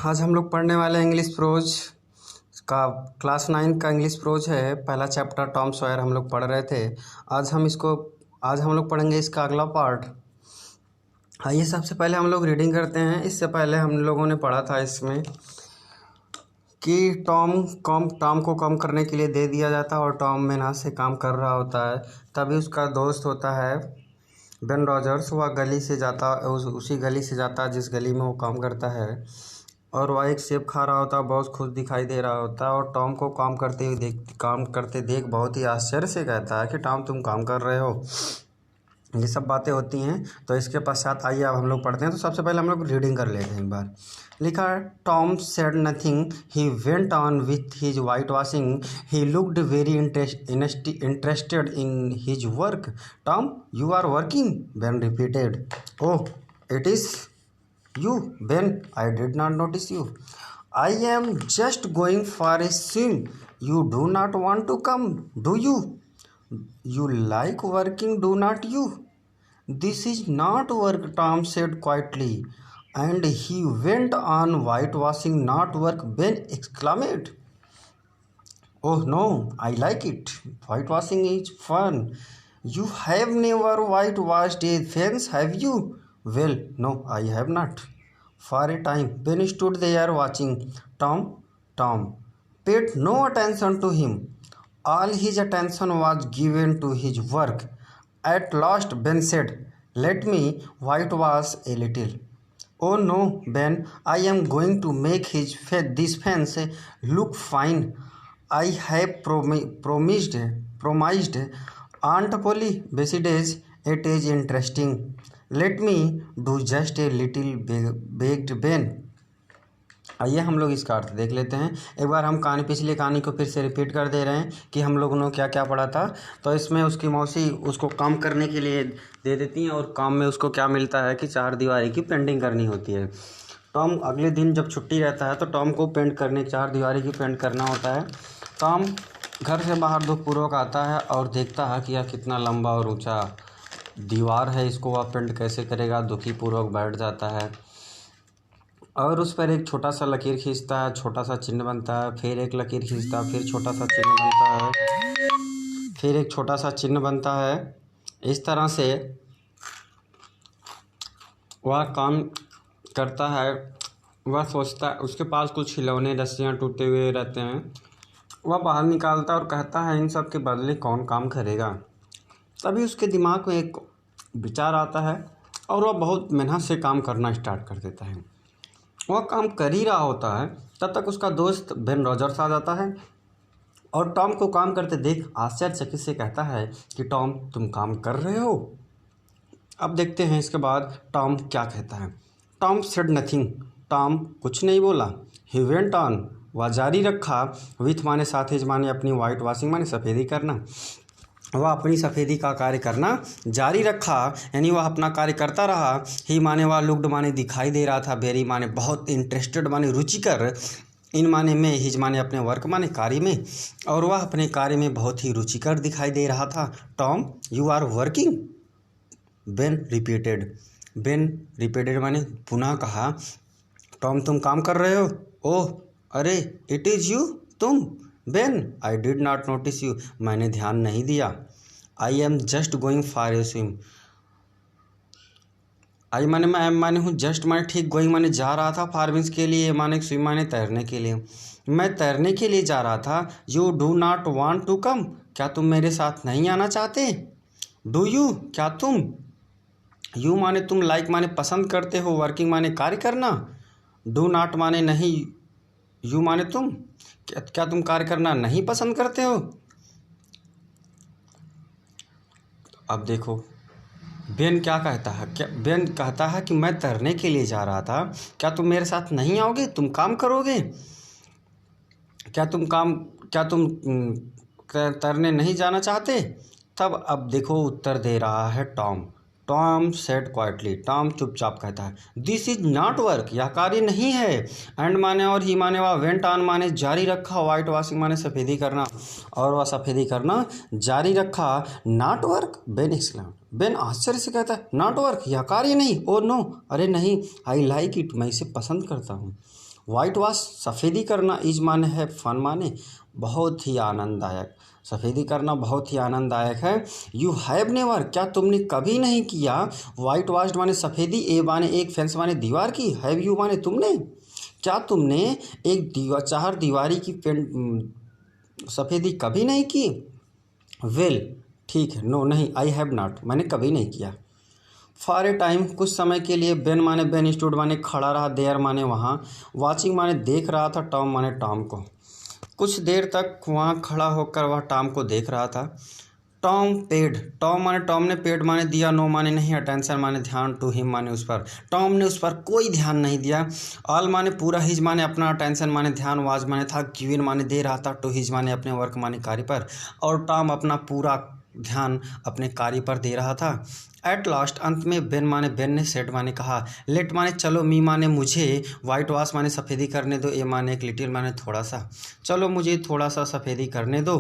आज हम लोग पढ़ने वाले इंग्लिश प्रोज का क्लास 9 का इंग्लिश प्रोज है। पहला चैप्टर टॉम सॉयर हम लोग पढ़ रहे थे। आज हम लोग पढ़ेंगे इसका अगला पार्ट। आइए सबसे पहले हम लोग रीडिंग करते हैं। इससे पहले हम लोगों ने पढ़ा था इसमें कि टॉम को कम करने के लिए दे दिया जाता है और टॉम मेहनत से काम कर रहा होता है। तभी उसका दोस्त होता है बेन रॉजर्स। वह गली से जाता उसी गली से जाता है जिस गली में वो काम करता है, और वह एक सेब खा रहा होता है। बहुत खुश दिखाई दे रहा होता है और टॉम को काम करते देख बहुत ही आश्चर्य से कहता है कि टॉम तुम काम कर रहे हो। ये सब बातें होती हैं। तो इसके पश्चात आइए अब हम लोग पढ़ते हैं। तो सबसे पहले हम लोग रीडिंग कर लेते हैं एक बार। लिखा है, Tom said nothing, he went on with his white washing, he looked very interested in his work. Tom, you are working? Ben repeated. Oh, it is you, Ben, I did not notice you. I am just going for a swim. You do not want to come, do you? You like working, do not you? This is not work, Tom said quietly. And he went on whitewashing. Not work, Ben exclaimed. Oh no, I like it. Whitewashing is fun. You have never whitewashed a fence, have you? Well, no, I have not. For a time, Ben stood there watching Tom paid no attention to him. All his attention was given to his work. At last, Ben said, "Let me whitewash a little." "Oh no, Ben, I am going to make this fence look fine. I have promised Aunt Polly Besides. It is interesting. Let me do just a little baked Ben." आइए हम लोग इसका अर्थ देख लेते हैं। एक बार हम पिछली कहानी को फिर से रिपीट कर दे रहे हैं कि हम लोगों ने क्या क्या पढ़ा था। तो इसमें उसकी मौसी उसको काम करने के लिए दे देती हैं और काम में उसको क्या मिलता है कि 4 दीवारी की पेंटिंग करनी होती है। टॉम अगले दिन जब छुट्टी रहता है तो टॉम को 4 दीवारी की पेंट करना होता है। टॉम घर से बाहर दुखपूर्वक आता है और देखता है कि यह कितना लंबा और ऊंचा दीवार है, इसको वह पेंट कैसे करेगा। दुखी पूर्वक बैठ जाता है और उस पर एक छोटा सा लकीर खींचता है, छोटा सा चिन्ह बनता है। फिर एक लकीर खींचता है, फिर छोटा सा चिन्ह बनता है, फिर एक छोटा सा चिन्ह बनता है। इस तरह से वह काम करता है। वह सोचता है, उसके पास कुछ खिलौने रस्सियाँ टूटे हुए रहते हैं। वह बाहर निकालता है और कहता है इन सब के बदले कौन काम करेगा। तभी उसके दिमाग में एक विचार आता है और वह बहुत मेहनत से काम करना स्टार्ट कर देता है। वह काम कर ही रहा होता है, तब तक उसका दोस्त बेन रॉजर्स आ जाता है और टॉम को काम करते देख आश्चर्यचकित से कहता है कि टॉम तुम काम कर रहे हो। अब देखते हैं इसके बाद टॉम क्या कहता है। टॉम सेड नथिंग, टॉम कुछ नहीं बोला। ही वेंट ऑन, वह जारी रखा। विथ माने साथ ही माने अपनी वाइट वॉशिंग माने सफ़ेदी करना। वह अपनी सफ़ेदी का कार्य करना जारी रखा, यानी वह अपना कार्य करता रहा। ही माने वह लुक्ड माने दिखाई दे रहा था। वेरी माने बहुत, इंटरेस्टेड माने रुचिकर, इन माने में, हिज माने अपने वर्क माने कार्य में, और वह अपने कार्य में बहुत ही रुचिकर दिखाई दे रहा था। Tom, you are working? Ben repeated. Ben repeated माने पुनः कहा, टॉम तुम काम कर रहे हो? ओह, अरे, इट इज़ यू, तुम? Ben, I did not notice you, मैंने ध्यान नहीं दिया। I am just going for a swim. I माने मैं एम माने हूँ, जस्ट माने ठीक, गोइंग माने जा रहा था, फार्मिंग्स के लिए, माने स्विम माने तैरने के लिए। मैं तैरने के लिए जा रहा था। You do not want to come, क्या तुम मेरे साथ नहीं आना चाहते? डू यू, क्या तुम? यू माने तुम, लाइक माने पसंद करते हो, वर्किंग माने कार्य करना, डू नॉट माने नहीं, यू माने तुम, क्या तुम कार्य करना नहीं पसंद करते हो? अब देखो बेन क्या कहता है। बेन कहता है कि मैं तैरने के लिए जा रहा था, क्या तुम मेरे साथ नहीं आओगे? तुम काम करोगे? क्या तुम तैरने नहीं जाना चाहते? तब अब देखो उत्तर दे रहा है Tom. Tom said quietly, Tom चुपचाप कहता है, दिस इज नॉट वर्क, यह कार्य नहीं है। एंड माने और ही माने वह, वेंट ऑन माने जारी रखा, वाइट वॉशिंग माने सफ़ेदी करना, और वह सफ़ेदी करना जारी रखा। Not work, Ben exclaimed. Ben आश्चर्य से कहता है, नॉट वर्क, यह कार्य नहीं? ओ नो, अरे नहीं, आई लाइक इट, मैं इसे पसंद करता हूँ। वाइट वॉश सफ़ेदी करना, इज माने है फन माने बहुत ही आनंददायक, सफ़ेदी करना बहुत ही आनंददायक है। यू हैव नेवर क्या तुमने कभी नहीं किया, वाइट वॉश्ड माने सफ़ेदी, ए माने एक, फेंस माने दीवार की, हैव यू माने तुमने, क्या तुमने एक चार दीवारी की सफ़ेदी कभी नहीं की। वेल ठीक है, नो नहीं, आई हैव नॉट मैंने कभी नहीं किया। फॉर ए टाइम कुछ समय के लिए, बेन माने बेन स्टूड माने खड़ा रहा, देयर माने वहाँ, वाचिंग माने देख रहा था, टॉम माने टॉम को, कुछ देर तक वहाँ खड़ा होकर वह टॉम को देख रहा था। टॉम पेड, टॉम माने टॉम ने, पेड माने दिया, नो माने नहीं, अटेंशन माने ध्यान, टू हिम माने उस पर, टॉम ने उस पर कोई ध्यान नहीं दिया। ऑल माने पूरा, हिज माने अपना, अटेंशन माने ध्यान, वाज माने था, गिवन माने दे रहा था, टू हिज माने अपने वर्क माने कार्य पर, और टॉम अपना पूरा ध्यान अपने कार्य पर दे रहा था। एट लास्ट अंत में, बेन माने बेन ने, सेड माने कहा, लेट माने चलो, मी माने मुझे, वाइट वॉश माने सफ़ेदी करने दो, ए माने एक, लिटिल माने थोड़ा सा, चलो मुझे थोड़ा सा सफ़ेदी करने दो।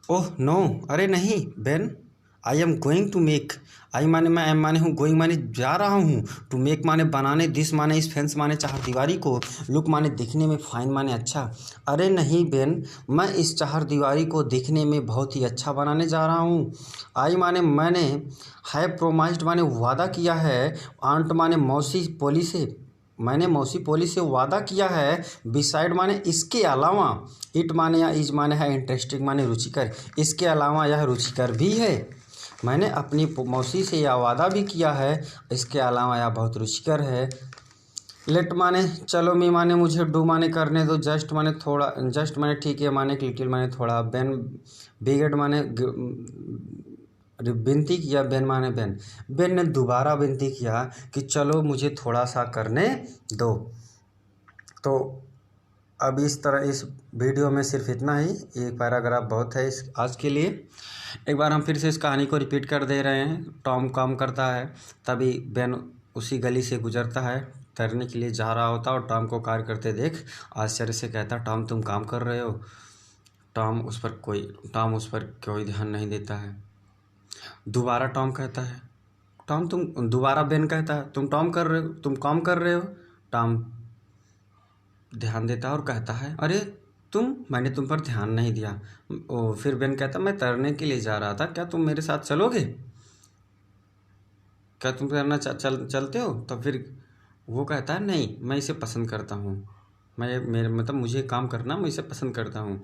ओह नो अरे नहीं, Ben I am going to make, I माने मैं, एम माने हूँ, गोइंग माने जा रहा हूँ, टू मेक माने बनाने, दिस माने इस, फेंस माने चार दीवारी को, लुक माने दिखने में, फाइन माने अच्छा। अरे नहीं बेन, मैं इस चार दीवारी को दिखने में बहुत ही अच्छा बनाने जा रहा हूँ। आई माने मैंने, हैव प्रोमाइज्ड माने वादा किया है, आंट माने मौसी पोली से, मैंने मौसी पोली से वादा किया है, बिसाइड माने इसके अलावा, इट माने या इज माने है, इंटरेस्टिंग माने रुचिकर, इसके अलावा यह रुचिकर भी है, मैंने अपनी मौसी से यह वादा भी किया है, इसके अलावा यह बहुत रुचिकर है। लेट माने चलो, मी माने मुझे, डू माने करने दो, जस्ट माने थोड़ा, जस्ट माने ठीक है माने, लिटिल माने थोड़ा, बेन बिगेड माने विनती किया, बेन माने बेन, बेन ने दोबारा विनती किया कि चलो मुझे थोड़ा सा करने दो। तो अब इस तरह इस वीडियो में सिर्फ इतना ही, एक पैराग्राफ बहुत है इस आज के लिए। एक बार हम फिर से इस कहानी को रिपीट कर दे रहे हैं। टॉम काम करता है, तभी बेन उसी गली से गुजरता है, तैरने के लिए जा रहा होता और टॉम को कार्य करते देख आश्चर्य से कहता, टॉम तुम काम कर रहे हो। टॉम उस पर कोई ध्यान नहीं देता है। दोबारा टॉम कहता है, टॉम तुम, दोबारा बेन कहता है, तुम काम कर रहे हो। टॉम ध्यान देता है और कहता है, अरे मैंने तुम पर ध्यान नहीं दिया। फिर बेन कहता, मैं तैरने के लिए जा रहा था, क्या तुम मेरे साथ चलोगे, क्या तुम तैरना चलते हो। तो फिर वो कहता है, नहीं मैं इसे पसंद करता हूँ, मेरे मतलब मुझे काम करना, मैं इसे पसंद करता हूँ।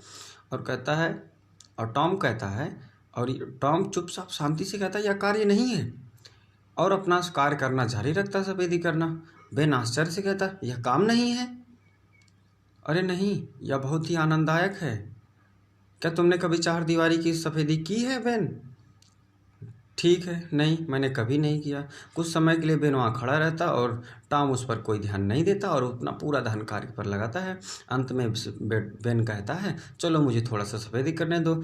और कहता है, और टॉम कहता है, और टॉम चुपचाप शांति से कहता है, यह कार्य नहीं है, और अपना कार्य करना जारी रखता, सफ़ेदी करना। बेन आश्चर्य से कहता, यह काम नहीं है। अरे नहीं, यह बहुत ही आनंददायक है। क्या तुमने कभी चार दीवारी की सफ़ेदी की है बेन। ठीक है, नहीं मैंने कभी नहीं किया। कुछ समय के लिए बेन वहाँ खड़ा रहता और टॉम उस पर कोई ध्यान नहीं देता और अपना पूरा ध्यान कार्य पर लगाता है। अंत में बेन कहता है, चलो मुझे थोड़ा सा सफ़ेदी करने दो।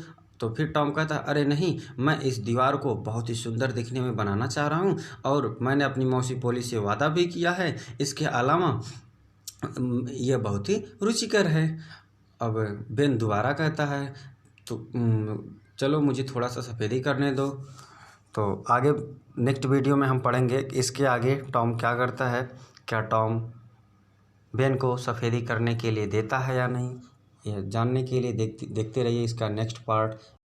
तो फिर टॉम कहता है, अरे नहीं, मैं इस दीवार को बहुत ही सुंदर दिखने में बनाना चाह रहा हूँ, और मैंने अपनी मौसी पोली से वादा भी किया है, इसके अलावा यह बहुत ही रुचिकर है। अब बेन दोबारा कहता है, तो चलो मुझे थोड़ा सा सफ़ेदी करने दो। तो आगे नेक्स्ट वीडियो में हम पढ़ेंगे इसके आगे टॉम क्या करता है, क्या टॉम बेन को सफ़ेदी करने के लिए देता है या नहीं। यह जानने के लिए देखते रहिए इसका नेक्स्ट पार्ट।